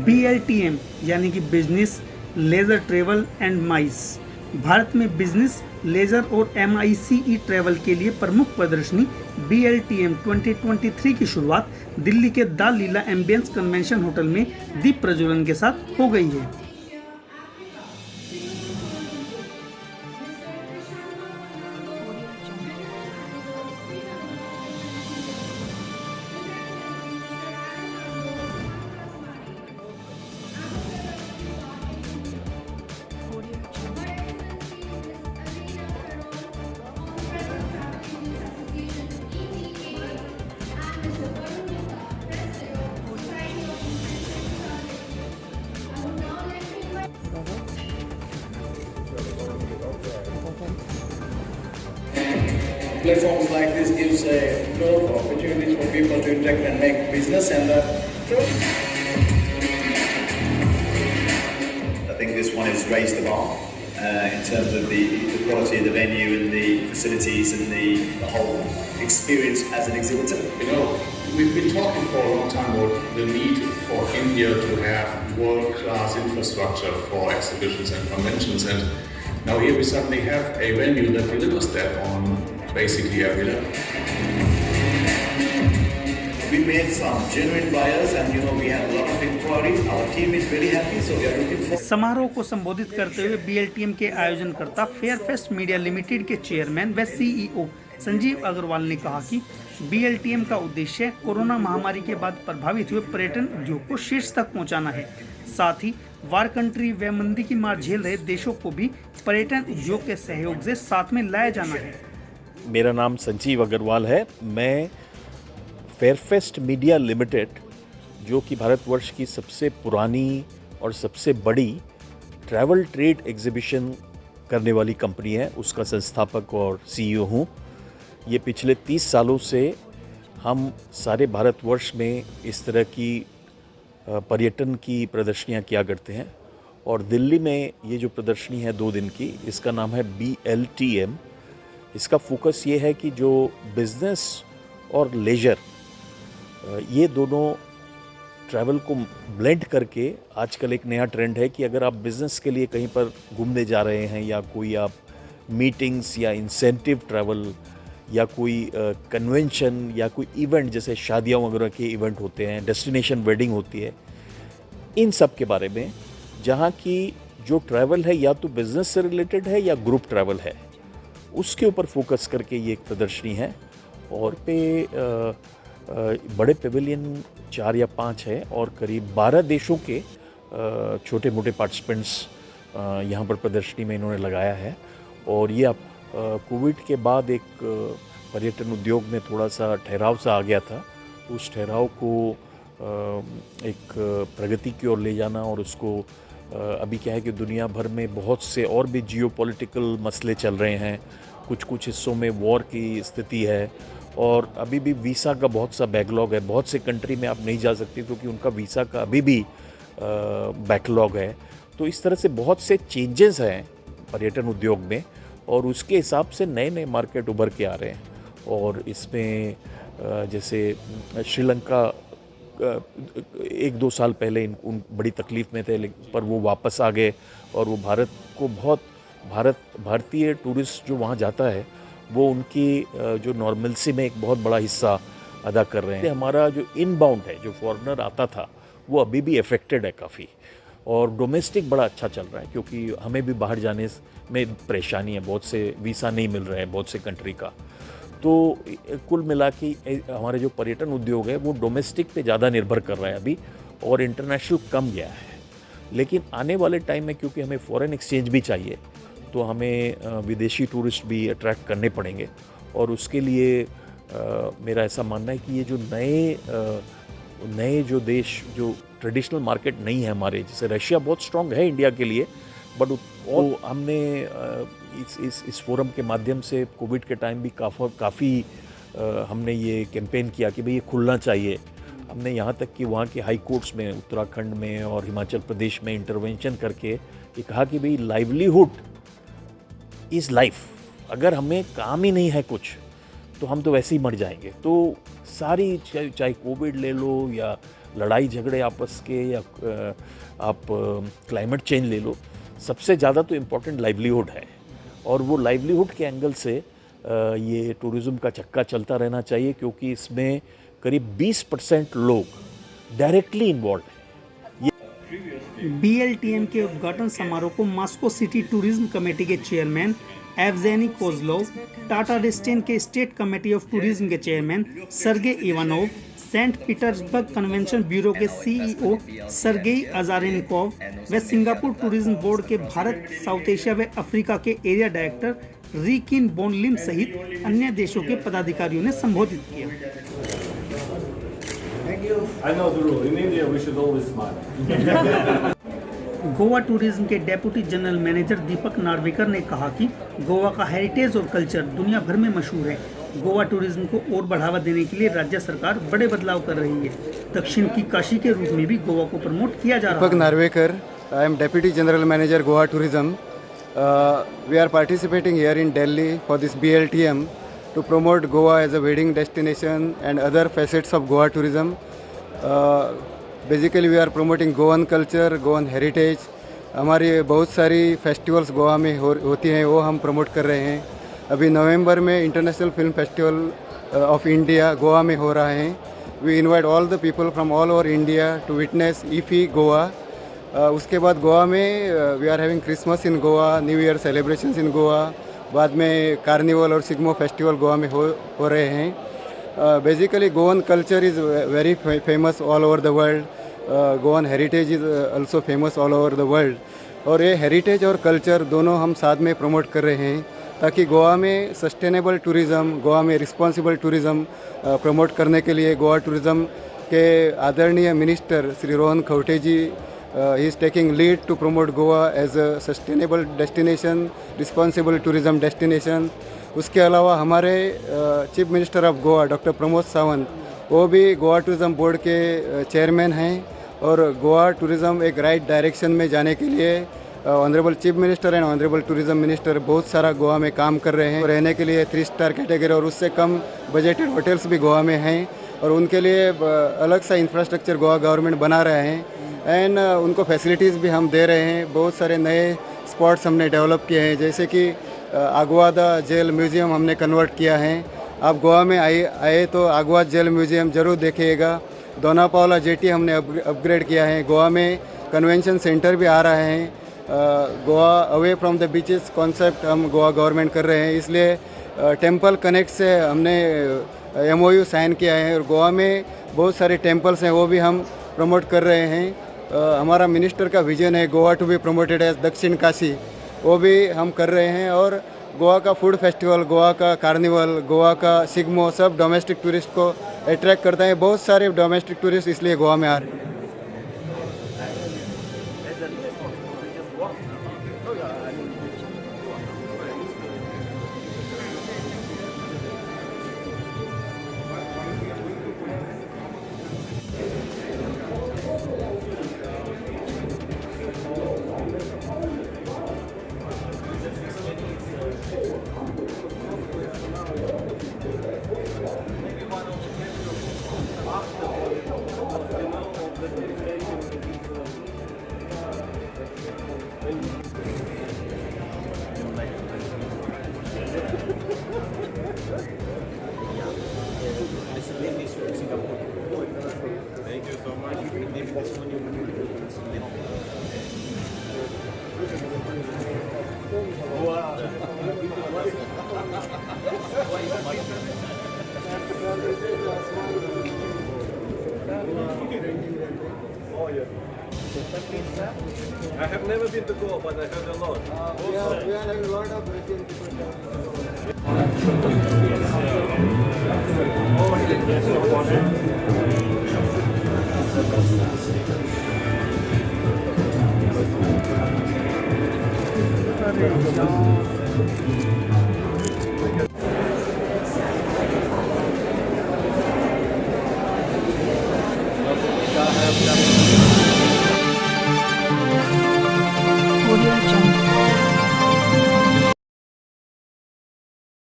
BLTM यानी कि business laser travel and माइस भारत में बिजनेस लेजर और MICE ट्रैवल के लिए प्रमुख प्रदर्शनी BLTM 2023 की शुरुआत दिल्ली के the Leela ambience convention hotel में दीप प्रज्वलन के साथ हो गई है। Platforms like this gives a lot of opportunities for people to interact and make business and I think this one has raised the bar in terms of the quality of the venue and the facilities and the whole experience as an exhibitor. You know, we've been talking for a long time about the need for India to have world-class infrastructure for exhibitions and conventions, and now here we suddenly have a venue that delivers that on basically every level. We made some genuine buyers and we have a lot of inquiries. Our team is very happy, so we are looking for. समारोह को संबोधित करते हुए BLTM के आयोजनकर्ता फेयरफेस्ट media limited के chairman व CEO Sanjeev Agarwal ने कहा कि BLTM का उद्देश्य कोरोना महामारी के बाद प्रभावित हुए पर्यटन उद्योग को शीर्ष तक पहुंचाना है। साथ ही वार कंट्री व मंदी की मार झेल रहे देशों को भी पर्यटन उद्योग के सहयोग से साथ में लाया जाना है। मेरा नाम संजीव अग्रवाल है। मैं फेयरफेस्ट मीडिया लिमिटेड, जो कि भारतवर्ष की सबसे पुरानी और सबसे बड़ी ट्रैवल ट्रेड एग्जीबिशन करने वाली कंपनी है, उसका संस्थापक और CEO हूँ। ये पिछले 30 सालों से हम सारे भारतवर्ष में इस तरह की पर्यटन की प्रदर्शनियाँ किया करते हैं और दिल्ली में ये जो प्रदर्शनी है 2 दिन की, इसका नाम है BLTM। इसका फोकस ये है कि जो बिज़नेस और लेजर ये दोनों ट्रैवल को ब्लेंड करके, आजकल एक नया ट्रेंड है कि अगर आप बिज़नेस के लिए कहीं पर घूमने जा रहे हैं या कोई आप मीटिंग्स या इंसेंटिव ट्रैवल या कोई कन्वेंशन या कोई इवेंट जैसे शादियाँ वगैरह के इवेंट होते हैं, डेस्टिनेशन वेडिंग होती है, इन सब के बारे में, जहाँ की जो ट्रैवल है या तो बिज़नेस से रिलेटेड है या ग्रुप ट्रैवल है, उसके ऊपर फोकस करके ये एक प्रदर्शनी है। और पे बड़े पेविलियन 4 या 5 है और करीब 12 देशों के छोटे मोटे पार्टिसिपेंट्स यहाँ पर प्रदर्शनी में इन्होंने लगाया है। और ये अब कोविड के बाद एक पर्यटन उद्योग में थोड़ा सा ठहराव सा आ गया था, उस ठहराव को एक प्रगति की ओर ले जाना। और उसको अभी क्या है कि दुनिया भर में बहुत से और भी जियोपॉलिटिकल मसले चल रहे हैं, कुछ हिस्सों में वॉर की स्थिति है और अभी भी वीज़ा का बहुत सा बैकलॉग है। बहुत से कंट्री में आप नहीं जा सकते क्योंकि उनका वीज़ा का अभी भी बैकलॉग है। तो इस तरह से बहुत से चेंजेस हैं पर्यटन उद्योग में और उसके हिसाब से नए नए मार्केट उभर के आ रहे हैं। और इसमें जैसे श्रीलंका 1-2 साल पहले उन बड़ी तकलीफ़ में थे, पर वो वापस आ गए और वो भारत को भारतीय टूरिस्ट जो वहाँ जाता है वो उनकी जो नॉर्मलसी में एक बहुत बड़ा हिस्सा अदा कर रहे हैं। हमारा जो इनबाउंड है, जो फॉरेनर आता था, वो अभी भी अफेक्टेड है काफ़ी, और डोमेस्टिक बड़ा अच्छा चल रहा है क्योंकि हमें भी बाहर जाने में परेशानी है, बहुत से वीज़ा नहीं मिल रहे हैं बहुत से कंट्री का। तो कुल मिला के हमारे जो पर्यटन उद्योग है वो डोमेस्टिक पे ज़्यादा निर्भर कर रहा है अभी और इंटरनेशनल कम गया है। लेकिन आने वाले टाइम में क्योंकि हमें फॉरेन एक्सचेंज भी चाहिए तो हमें विदेशी टूरिस्ट भी अट्रैक्ट करने पड़ेंगे और उसके लिए मेरा ऐसा मानना है कि ये जो नए जो देश जो ट्रेडिशनल मार्केट नहीं है हमारे, जैसे रशिया बहुत स्ट्रॉन्ग है इंडिया के लिए, बट वो हमने इस फोरम के माध्यम से कोविड के टाइम भी काफ़ी हमने ये कैंपेन किया कि भाई ये खुलना चाहिए। हमने यहाँ तक कि वहाँ के हाई कोर्ट्स में उत्तराखंड में और हिमाचल प्रदेश में इंटरवेंशन करके ये कहा कि भाई लाइवलीहुड इज़ लाइफ, अगर हमें काम ही नहीं है कुछ तो हम तो वैसे ही मर जाएंगे। तो सारी चाहे कोविड ले लो या लड़ाई झगड़े आपस के या आप क्लाइमेट चेंज ले लो, सबसे ज़्यादा तो इम्पोर्टेंट लाइवलीहुड है। और वो लाइवलीहुड के एंगल से ये टूरिज़्म का चक्का चलता रहना चाहिए, क्योंकि इसमें करीब 20% लोग डायरेक्टली इन्वॉल्व हैं। BLTM के उद्घाटन समारोह को मॉस्को सिटी टूरिज्म कमेटी के chairman Evgeny Kozlov, Tatarstan के स्टेट कमेटी ऑफ टूरिज्म के chairman Sergey Ivanov, Saint Petersburg convention bureau के CEO सर्गेई अजारेनिकोव व सिंगापुर टूरिज्म बोर्ड के भारत, साउथ एशिया व अफ्रीका के एरिया डायरेक्टर रीकिन बोनलिम सहित अन्य देशों के पदाधिकारियों ने संबोधित किया। I know the rule. In India, we should always smile. Goa tourism के डेप्यूटी जनरल मैनेजर दीपक नार्वेकर ने कहा कि गोवा का हेरिटेज और कल्चर दुनिया भर में मशहूर है। गोवा टूरिज्म को और बढ़ावा देने के लिए राज्य सरकार बड़े बदलाव कर रही है। दक्षिण की काशी के रूप में भी गोवा को प्रमोट किया जा रहा है। Deepak Narvekar, I am deputy general manager Goa tourism. We are participating here in Delhi for this BLTM to promote Goa as a wedding destination and other facets of Goa tourism. Basically we are promoting Goan culture, Goan heritage. हमारी बहुत सारी festivals Goa में होती हैं, वो हम promote कर रहे हैं। अभी नवंबर में international film festival of India Goa में हो रहा है। We invite all the people from all over India to witness IFFI Goa. उसके बाद गोवा में we are having Christmas in Goa, new year celebrations in Goa, बाद में कार्निवल और सिग्मो फेस्टिवल गोवा में हो रहे हैं। Basically Goan culture is very famous all over the world, Goan heritage is also famous all over the world. और ये हेरिटेज और कल्चर दोनों हम साथ में प्रमोट कर रहे हैं ताकि गोवा में सस्टेनेबल टूरिज़्म, गोवा में रिस्पॉन्सिबल टूरिज़्म प्रमोट करने के लिए गोवा टूरिज़्म के आदरणीय minister Shri Rohan Khaunte ji he is taking lead to promote Goa as a sustainable destination, responsible tourism destination. उसके अलावा हमारे chief minister of Goa doctor Pramod Sawant, वो भी गोवा टूरिज़्म बोर्ड के चेयरमैन हैं और गोवा टूरिज़्म एक राइट डायरेक्शन में जाने के लिए honourable chief minister and honourable tourism minister बहुत सारा गोवा में काम कर रहे हैं। रहने के लिए 3 स्टार कैटेगरी और उससे कम बजटेड होटल्स भी गोवा में हैं और उनके लिए अलग सा इंफ्रास्ट्रक्चर गोवा गवर्नमेंट बना रहे हैं एंड उनको फैसिलिटीज़ भी हम दे रहे हैं। बहुत सारे नए स्पॉट्स हमने डेवलप किए हैं, जैसे कि आगवादा जेल म्यूज़ियम हमने कन्वर्ट किया है। आप गोवा में आए तो आगवाद जेल म्यूज़ियम ज़रूर देखिएगा। दोनापावला जेटी हमने अपग्रेड किया है। गोवा में कन्वेंशन सेंटर भी आ रहा है। Goa away from the beaches concept हम गोवा गवर्नमेंट कर रहे हैं, इसलिए टेम्पल कनेक्ट से हमने MOU साइन किया है और गोवा में बहुत सारे टेम्पल्स हैं, वो भी हम प्रमोट कर रहे हैं। हमारा मिनिस्टर का विजन है Goa to be promoted as Dakshin Kashi, वो भी हम कर रहे हैं। और गोवा का फूड फेस्टिवल, गोवा का कार्निवल, गोवा का सिग्मो सब डोमेस्टिक टूरिस्ट को अट्रैक्ट करता है। बहुत सारे डोमेस्टिक टूरिस्ट इसलिए गोवा में आ रहे हैं। I have never been to Goa, but I heard a lot. We are having a lot of Brazilian people.